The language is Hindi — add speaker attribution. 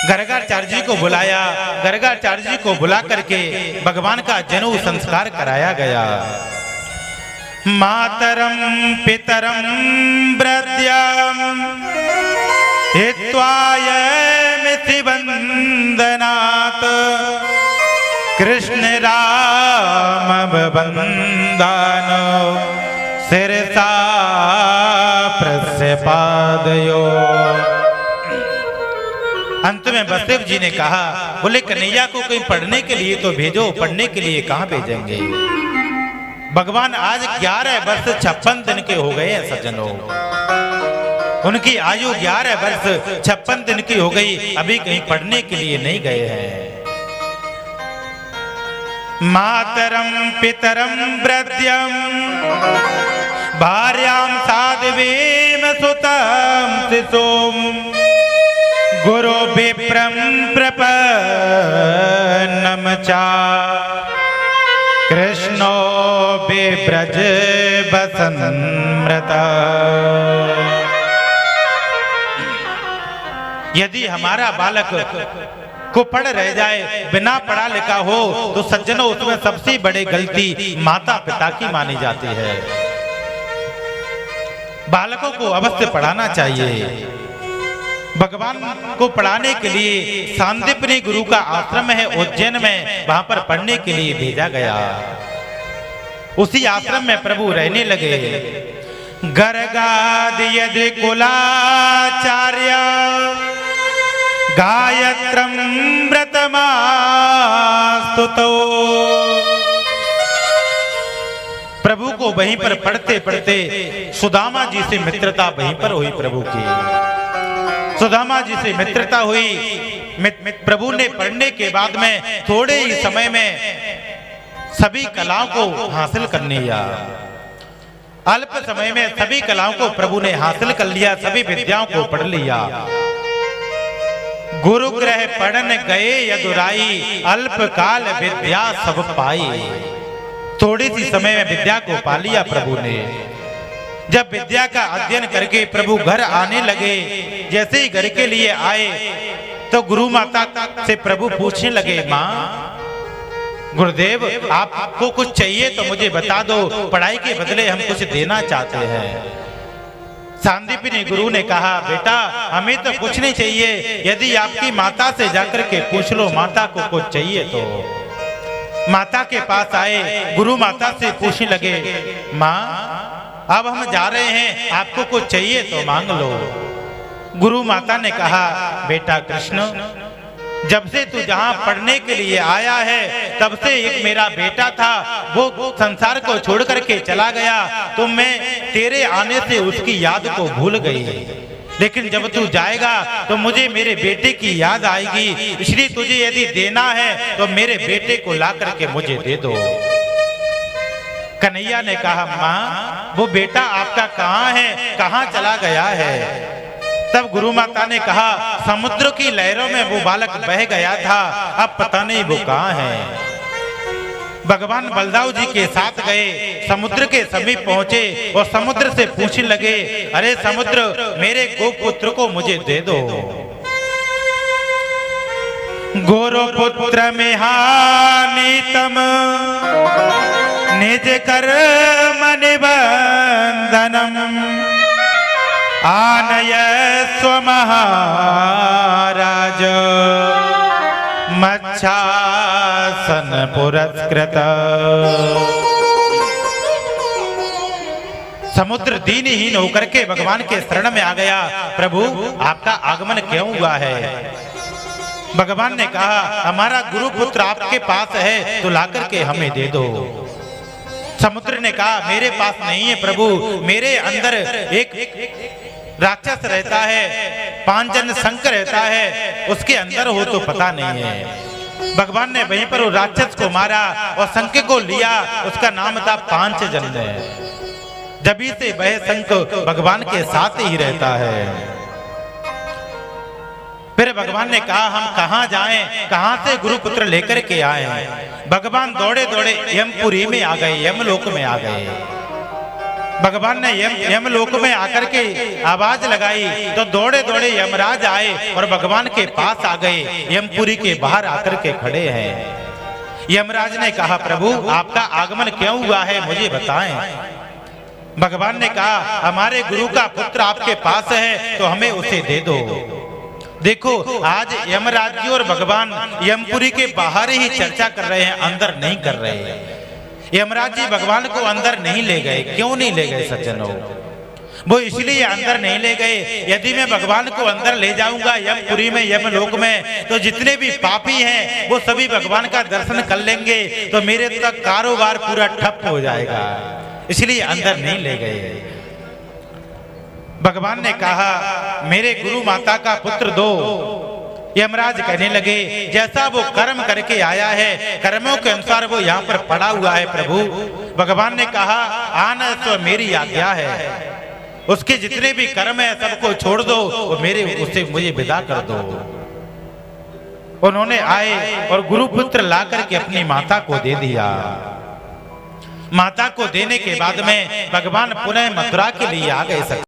Speaker 1: गर्गाचार्य जी को बुलाया। गर्गाचार्य जी को बुला करके भगवान का जनेऊ संस्कार कराया गया। मातरम पितरम ब्रद्यम हित्वायमिति वंदनात् कृष्ण राम बंदन शिरसा प्रस्यपादयो। अंत में वसुदेव जी ने कहा, बोले कन्हैया को कहीं पढ़ने के लिए तो भेजो, पढ़ने के लिए कहाँ भेजेंगे। भगवान आज 11 वर्ष 56 दिन के हो गए हैं सज्जनों। उनकी आयु 11 वर्ष 56 दिन की हो गई, अभी कहीं पढ़ने के लिए नहीं गए हैं। मातरम पितरम वृद्ध्यम भार्याम साध्वीम सुतम शिशुम गुरु विप्रम प्रपन्नम चा कृष्णो बिव्रज बसन्मृता। यदि हमारा बालक को पढ़ रह जाए, बिना पढ़ा लिखा हो, तो सज्जनों उसमें सबसे बड़ी गलती माता पिता की मानी जाती है। बालकों को अवश्य पढ़ाना चाहिए। भगवान को पढ़ाने के लिए सांदीपनि गुरु का आश्रम है उज्जैन में, वहां पर पढ़ने के लिए भेजा गया। उसी आश्रम में प्रभु रहने लगे। गर्गादि यदि कुलाचार्य गायत्रम व्रतमास्तुतो। प्रभु को वहीं पर पढ़ते पढ़ते सुदामा जी से मित्रता वहीं पर हुई। प्रभु की सुदामा जी से मित्रता हुई। प्रभु ने पढ़ने के बाद में थोड़े ही समय में सभी कलाओं को हासिल कर लिया। अल्प समय में सभी कलाओं को प्रभु ने हासिल कर लिया, सभी विद्याओं को पढ़ लिया। गुरु ग्रह पढ़न गए यदुराई, अल्प काल विद्या सब पाई। थोड़ी सी समय में विद्या को पा लिया प्रभु ने। जब विद्या का अध्ययन करके प्रभु घर आने लगे, जैसे ही घर के लिए आए तो गुरु माता से प्रभु पूछने लगे, माँ गुरुदेव आपको कुछ चाहिए तो मुझे बता दो, पढ़ाई के बदले हम कुछ देना चाहते हैं। सांदीपनि गुरु ने कहा, बेटा हमें तो कुछ नहीं चाहिए, यदि आपकी माता से जाकर के पूछ लो, माता को कुछ चाहिए तो। माता के पास आए, गुरु माता से पूछने लगे, माँ अब हम जा रहे हैं, आपको कुछ चाहिए तो मांग लो। गुरु माता ने कहा, बेटा कृष्ण जब से तू जहां पढ़ने के लिए आया है तब से एक मेरा बेटा था, वो संसार को छोड़ करके चला गया, तो मैं तेरे आने से उसकी याद को भूल गई। लेकिन जब तू जाएगा तो मुझे मेरे बेटे की याद आएगी, इसलिए तुझे यदि देना है तो मेरे बेटे को ला करके मुझे दे दो। कन्हैया ने कहा, माँ वो बेटा आपका कहाँ है, कहाँ चला गया है। तब गुरु माता ने कहा, समुद्र की लहरों में वो बालक बह गया था, अब पता नहीं वो कहाँ है। भगवान बलदाऊ जी के साथ गए, समुद्र के समीप पहुंचे और समुद्र से पूछने लगे, अरे समुद्र मेरे गोपुत्र को मुझे दे दो। गोरोपुत्र में हानितम निज कर्म निबंधनम आनय स्वमहाराज मच्छासन पुरस्कृत। समुद्र दीनहीन होकर के भगवान के शरण में आ गया, प्रभु आपका आगमन क्यों हुआ है। भगवान ने कहा, हमारा गुरु पुत्र आपके पास है तो लाकर के हमें दे दो। समुद्र ने कहा, मेरे पास नहीं है प्रभु, मेरे अंदर एक राक्षस रहता है, पांचजन शंख रहता है, उसके अंदर हो तो पता नहीं है। भगवान ने वहीं पर वो राक्षस को मारा और शंख को लिया, उसका नाम था पांचजन। जभी से वह शंख भगवान के साथ ही रहता है। फिर भगवान ने कहा, हम कहाँ जाएं, कहाँ से गुरुपुत्र लेकर के आए। भगवान दौड़े दौड़े यमपुरी में आ गए, यमलोक में आ गए। भगवान ने यमलोक में आकर के आवाज लगाई तो दौड़े दौड़े यमराज आए और भगवान के पास आ गए, यमपुरी के बाहर आकर के खड़े हैं। यमराज ने कहा, प्रभु आपका आगमन क्यों हुआ है, मुझे बताएं। भगवान ने कहा, हमारे गुरु का पुत्र आपके पास है तो हमें उसे दे दो। देखो आज यमराज जी और भगवान यमपुरी के बाहर ही चर्चा कर रहे हैं, अंदर नहीं कर रहे हैं। यमराज जी भगवान को अंदर नहीं ले गए। क्यों नहीं ले गए सज्जनों? वो इसलिए अंदर नहीं ले गए, यदि मैं भगवान को अंदर ले जाऊंगा यमपुरी में, यमलोक में, तो जितने भी पापी हैं वो सभी भगवान का दर्शन कर लेंगे, तो मेरे तक कारोबार पूरा ठप हो जाएगा। इसलिए अंदर नहीं ले गए। भगवान ने कहा, मेरे गुरु माता का पुत्र दो। यमराज कहने लगे, जैसा वो कर्म करके आया है कर्मों के अनुसार वो यहाँ पर पड़ा हुआ है प्रभु। भगवान ने कहा, आना तो मेरी आज्ञा है, उसके जितने भी कर्म है सबको छोड़ दो और उससे मुझे विदा कर दो। उन्होंने आए और गुरुपुत्र ला करके अपनी माता को दे दिया। माता को देने के बाद में भगवान पुनः मथुरा के लिए आ गए।